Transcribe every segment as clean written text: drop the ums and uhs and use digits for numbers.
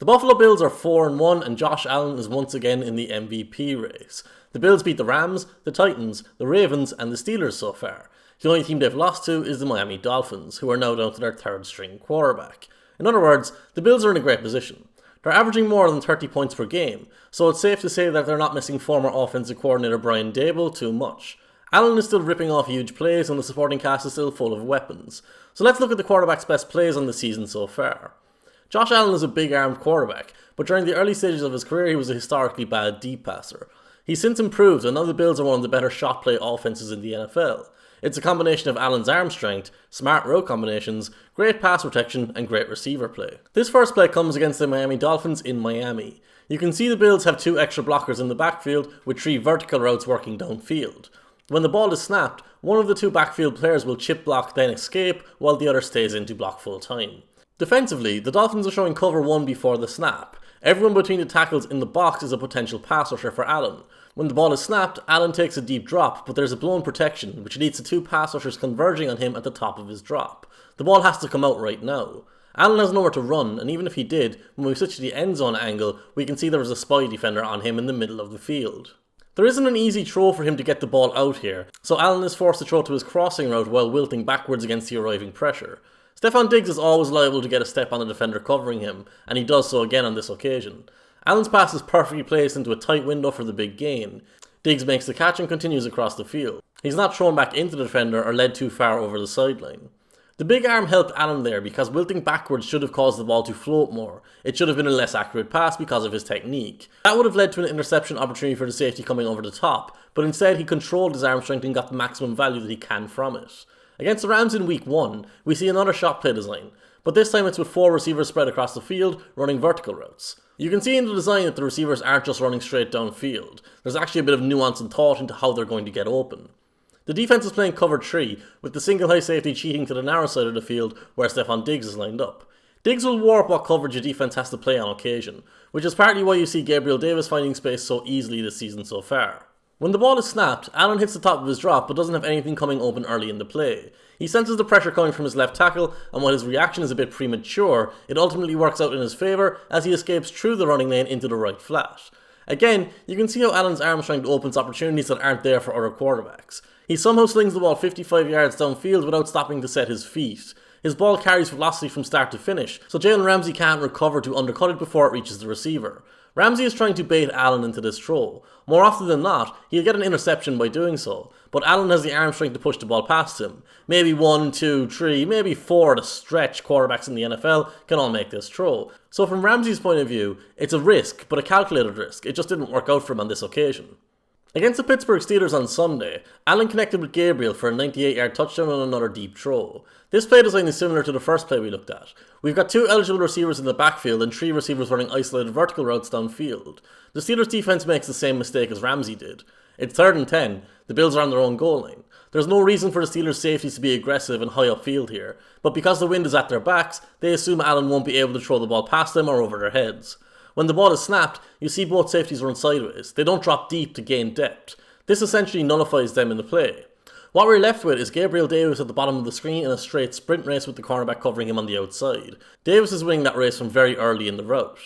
Buffalo Bills are 4-1 and Josh Allen is once again in the MVP race. The Bills beat the Rams, the Titans, the Ravens and the Steelers so far. The only team they've lost to is the Miami Dolphins, who are now down to their third string quarterback. In other words, the Bills are in a great position. They're averaging more than 30 points per game, so it's safe to say that they're not missing former offensive coordinator Brian Daboll too much. Allen is still ripping off huge plays and the supporting cast is still full of weapons. So let's look at the quarterback's best plays on the season so far. Josh Allen is a big-armed quarterback, but during the early stages of his career he was a historically bad deep passer. He's since improved and now the Bills are one of the better shot play offenses in the NFL. It's a combination of Allen's arm strength, smart route combinations, great pass protection and great receiver play. This first play comes against the Miami Dolphins in Miami. You can see the Bills have 2 extra blockers in the backfield with 3 vertical routes working downfield. When the ball is snapped, one of the 2 backfield players will chip block then escape while the other stays in to block full time. Defensively, the Dolphins are showing cover 1 before the snap. Everyone between the tackles in the box is a potential pass rusher for Allen. When the ball is snapped, Allen takes a deep drop, but there's a blown protection, which leads to 2 pass rushers converging on him at the top of his drop. The ball has to come out right now. Allen has nowhere to run, and even if he did, when we switch to the end zone angle, we can see there was a spy defender on him in the middle of the field. There isn't an easy throw for him to get the ball out here, so Allen is forced to throw to his crossing route while wilting backwards against the arriving pressure. Stefon Diggs is always liable to get a step on the defender covering him, and he does so again on this occasion. Allen's pass is perfectly placed into a tight window for the big gain. Diggs makes the catch and continues across the field. He's not thrown back into the defender or led too far over the sideline. The big arm helped Allen there because wilting backwards should have caused the ball to float more. It should have been a less accurate pass because of his technique. That would have led to an interception opportunity for the safety coming over the top, but instead he controlled his arm strength and got the maximum value that he can from it. Against the Rams in week 1, we see another shot play design, but this time it's with 4 receivers spread across the field running vertical routes. You can see in the design that the receivers aren't just running straight downfield. There's actually a bit of nuance and thought into how they're going to get open. The defense is playing cover 3, with the single high safety cheating to the narrow side of the field where Stefon Diggs is lined up. Diggs will warp what coverage a defense has to play on occasion, which is partly why you see Gabriel Davis finding space so easily this season so far. When the ball is snapped, Allen hits the top of his drop but doesn't have anything coming open early in the play. He senses the pressure coming from his left tackle, and while his reaction is a bit premature, it ultimately works out in his favour as he escapes through the running lane into the right flat. Again, you can see how Allen's arm strength opens opportunities that aren't there for other quarterbacks. He somehow slings the ball 55 yards downfield without stopping to set his feet. His ball carries velocity from start to finish, so Jalen Ramsey can't recover to undercut it before it reaches the receiver. Ramsey is trying to bait Allen into this throw. More often than not, he'll get an interception by doing so, but Allen has the arm strength to push the ball past him. Maybe 1, 2, 3, maybe 4 at a stretch quarterbacks in the NFL can all make this throw. So from Ramsey's point of view, it's a risk, but a calculated risk. It just didn't work out for him on this occasion. Against the Pittsburgh Steelers on Sunday, Allen connected with Gabriel for a 98-yard touchdown and another deep throw. This play design is similar to the first play we looked at. We've got 2 eligible receivers in the backfield and 3 receivers running isolated vertical routes downfield. The Steelers defense makes the same mistake as Ramsey did. It's 3rd and 10, the Bills are on their own goal line. There's no reason for the Steelers safeties to be aggressive and high upfield here, but because the wind is at their backs, they assume Allen won't be able to throw the ball past them or over their heads. When the ball is snapped, you see both safeties run sideways. They don't drop deep to gain depth. This essentially nullifies them in the play. What we're left with is Gabriel Davis at the bottom of the screen in a straight sprint race with the cornerback covering him on the outside. Davis is winning that race from very early in the route.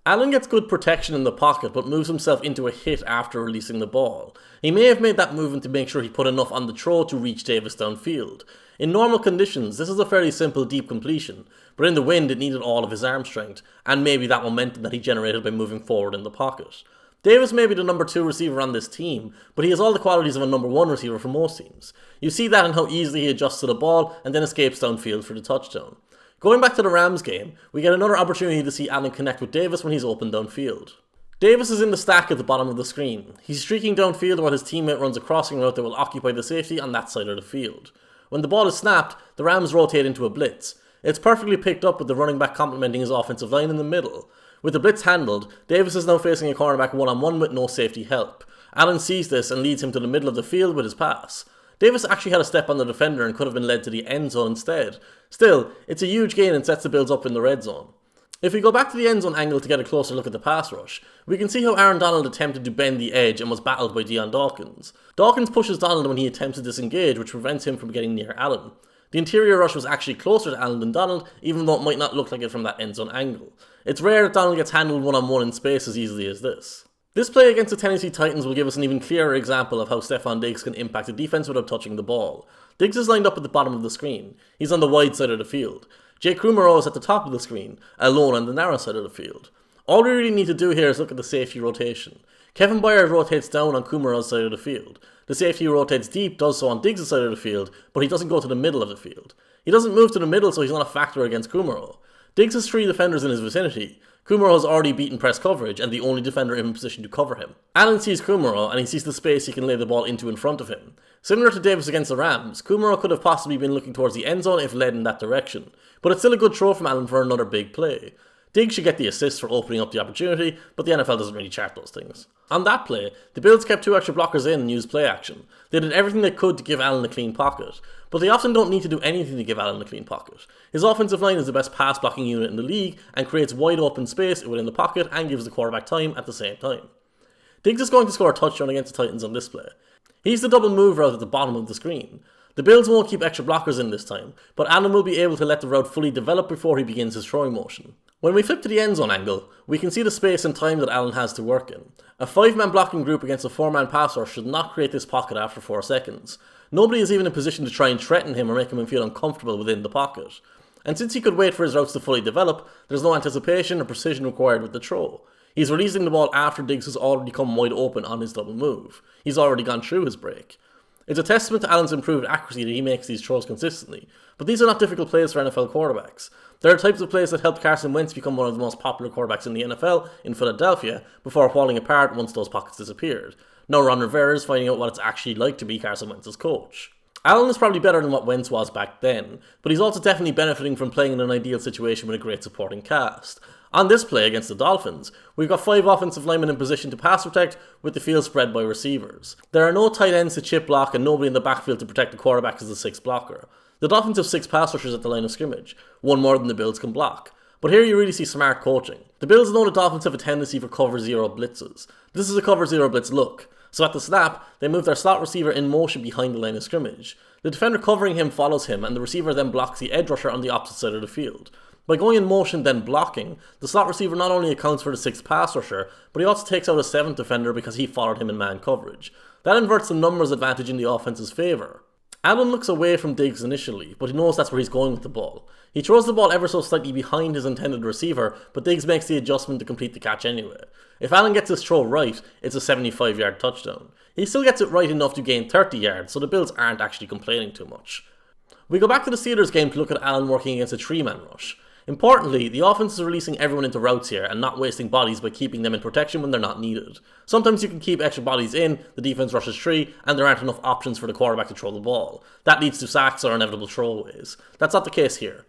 Allen gets good protection in the pocket but moves himself into a hit after releasing the ball. He may have made that movement to make sure he put enough on the throw to reach Davis downfield. In normal conditions, this is a fairly simple deep completion, but in the wind it needed all of his arm strength, and maybe that momentum that he generated by moving forward in the pocket. Davis may be the number 2 receiver on this team, but he has all the qualities of a number 1 receiver for most teams. You see that in how easily he adjusts to the ball and then escapes downfield for the touchdown. Going back to the Rams game, we get another opportunity to see Allen connect with Davis when he's open downfield. Davis is in the stack at the bottom of the screen. He's streaking downfield while his teammate runs a crossing route that will occupy the safety on that side of the field. When the ball is snapped, the Rams rotate into a blitz. It's perfectly picked up with the running back complementing his offensive line in the middle. With the blitz handled, Davis is now facing a cornerback one-on-one with no safety help. Allen sees this and leads him to the middle of the field with his pass. Davis actually had a step on the defender and could have been led to the end zone instead. Still, it's a huge gain and sets the Bills up in the red zone. If we go back to the end zone angle to get a closer look at the pass rush, we can see how Aaron Donald attempted to bend the edge and was battled by Deion Dawkins. Dawkins pushes Donald when he attempts to disengage, which prevents him from getting near Allen. The interior rush was actually closer to Allen than Donald, even though it might not look like it from that end zone angle. It's rare that Donald gets handled one-on-one in space as easily as this. This play against the Tennessee Titans will give us an even clearer example of how Stefon Diggs can impact a defense without touching the ball. Diggs is lined up at the bottom of the screen. He's on the wide side of the field. Jake Kumerow is at the top of the screen, alone on the narrow side of the field. All we really need to do here is look at the safety rotation. Kevin Byard rotates down on Kumerow's side of the field. The safety who rotates deep does so on Diggs' side of the field, but he doesn't go to the middle of the field. He doesn't move to the middle, so he's not a factor against Kumerow. Diggs has 3 defenders in his vicinity. Kumerow has already beaten press coverage and the only defender in position to cover him. Allen sees Kumerow and he sees the space he can lay the ball into in front of him. Similar to Davis against the Rams, Kumerow could have possibly been looking towards the end zone if led in that direction, but it's still a good throw from Allen for another big play. Diggs should get the assist for opening up the opportunity, but the NFL doesn't really chart those things. On that play, the Bills kept 2 extra blockers in and used play action. They did everything they could to give Allen a clean pocket, but they often don't need to do anything to give Allen a clean pocket. His offensive line is the best pass blocking unit in the league and creates wide open space within the pocket and gives the quarterback time at the same time. Diggs is going to score a touchdown against the Titans on this play. He's the double move route at the bottom of the screen. The Bills won't keep extra blockers in this time, but Allen will be able to let the route fully develop before he begins his throwing motion. When we flip to the end zone angle, we can see the space and time that Allen has to work in. A 5-man blocking group against a 4-man pass rush should not create this pocket after 4 seconds. Nobody is even in position to try and threaten him or make him feel uncomfortable within the pocket. And since he could wait for his routes to fully develop, there's no anticipation or precision required with the throw. He's releasing the ball after Diggs has already come wide open on his double move. He's already gone through his break. It's a testament to Allen's improved accuracy that he makes these throws consistently, but these are not difficult plays for NFL quarterbacks. There are types of plays that helped Carson Wentz become one of the most popular quarterbacks in the NFL in Philadelphia before falling apart once those pockets disappeared. Now Ron Rivera is finding out what it's actually like to be Carson Wentz's coach. Allen is probably better than what Wentz was back then, but he's also definitely benefiting from playing in an ideal situation with a great supporting cast. On this play against the Dolphins, we've got 5 offensive linemen in position to pass protect with the field spread by receivers. There are no tight ends to chip block and nobody in the backfield to protect the quarterback as the 6th blocker. The Dolphins have 6 pass rushers at the line of scrimmage, 1 more than the Bills can block. But here you really see smart coaching. The Bills know the Dolphins have a tendency for cover 0 blitzes. This is a cover 0 blitz look. So at the snap, they move their slot receiver in motion behind the line of scrimmage. The defender covering him follows him and the receiver then blocks the edge rusher on the opposite side of the field. By going in motion then blocking, the slot receiver not only accounts for the 6th pass rusher, but he also takes out a 7th defender because he followed him in man coverage. That inverts the numbers advantage in the offense's favour. Allen looks away from Diggs initially, but he knows that's where he's going with the ball. He throws the ball ever so slightly behind his intended receiver, but Diggs makes the adjustment to complete the catch anyway. If Allen gets his throw right, it's a 75-yard touchdown. He still gets it right enough to gain 30 yards, so the Bills aren't actually complaining too much. We go back to the Steelers game to look at Allen working against a 3-man rush. Importantly, the offense is releasing everyone into routes here and not wasting bodies by keeping them in protection when they're not needed. Sometimes you can keep extra bodies in, the defense rushes 3, and there aren't enough options for the quarterback to throw the ball. That leads to sacks or inevitable throwaways. That's not the case here.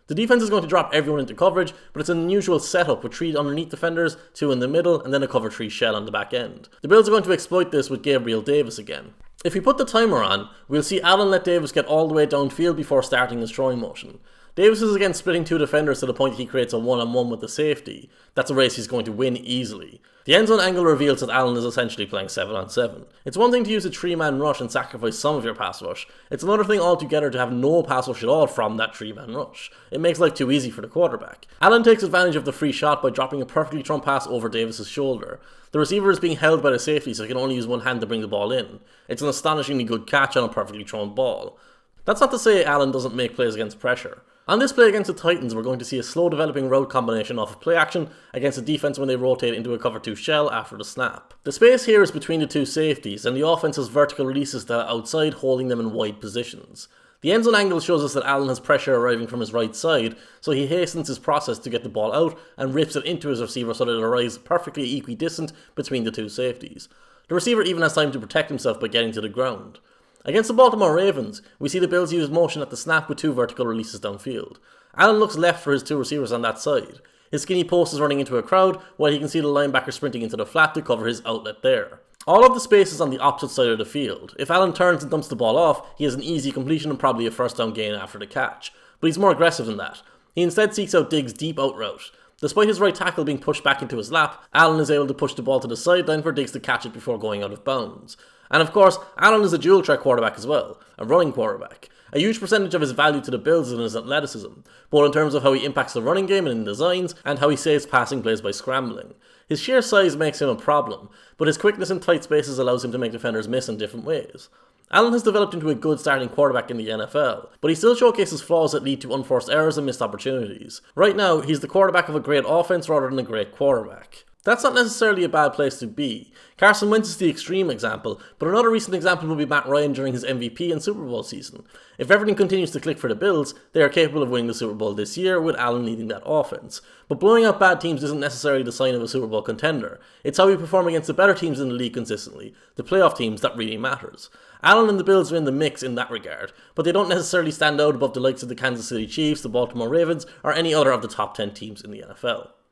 The defense is going to drop everyone into coverage, but it's an unusual setup with 3 underneath defenders, 2 in the middle, and then a cover 3 shell on the back end. The Bills are going to exploit this with Gabriel Davis again. If we put the timer on, we'll see Allen let Davis get all the way downfield before starting his throwing motion. Davis is again splitting 2 defenders to the point he creates a 1-on-1 with the safety. That's a race he's going to win easily. The end zone angle reveals that Allen is essentially playing 7-on-7. It's one thing to use a 3-man rush and sacrifice some of your pass rush. It's another thing altogether to have no pass rush at all from that 3-man rush. It makes life too easy for the quarterback. Allen takes advantage of the free shot by dropping a perfectly thrown pass over Davis's shoulder. The receiver is being held by the safety, so he can only use one hand to bring the ball in. It's an astonishingly good catch on a perfectly thrown ball. That's not to say Allen doesn't make plays against pressure. On this play against the Titans, we're going to see a slow developing route combination off of play action against the defense when they rotate into a cover 2 shell after the snap. The space here is between the 2 safeties, and the offense has vertical releases to outside, holding them in wide positions. The end zone angle shows us that Allen has pressure arriving from his right side, so he hastens his process to get the ball out and rips it into his receiver so that it arrives perfectly equidistant between the 2 safeties. The receiver even has time to protect himself by getting to the ground. Against the Baltimore Ravens, we see the Bills use motion at the snap with 2 vertical releases downfield. Allen looks left for his 2 receivers on that side. His skinny post is running into a crowd, while he can see the linebacker sprinting into the flat to cover his outlet there. All of the space is on the opposite side of the field. If Allen turns and dumps the ball off, he has an easy completion and probably a first down gain after the catch. But he's more aggressive than that. He instead seeks out Diggs' deep out route. Despite his right tackle being pushed back into his lap, Allen is able to push the ball to the sideline for Diggs to catch it before going out of bounds. And of course, Allen is a dual threat quarterback as well, a running quarterback. A huge percentage of his value to the Bills is in his athleticism, both in terms of how he impacts the running game and in designs, and how he saves passing plays by scrambling. His sheer size makes him a problem, but his quickness in tight spaces allows him to make defenders miss in different ways. Allen has developed into a good starting quarterback in the NFL, but he still showcases flaws that lead to unforced errors and missed opportunities. Right now, he's the quarterback of a great offense rather than a great quarterback. That's not necessarily a bad place to be. Carson Wentz is the extreme example, but another recent example would be Matt Ryan during his MVP and Super Bowl season. If everything continues to click for the Bills, they are capable of winning the Super Bowl this year with Allen leading that offense. But blowing out bad teams isn't necessarily the sign of a Super Bowl contender. It's how we perform against the better teams in the league consistently, the playoff teams, that really matters. Allen and the Bills are in the mix in that regard, but they don't necessarily stand out above the likes of the Kansas City Chiefs, the Baltimore Ravens, or any other of the top 10 teams in the NFL.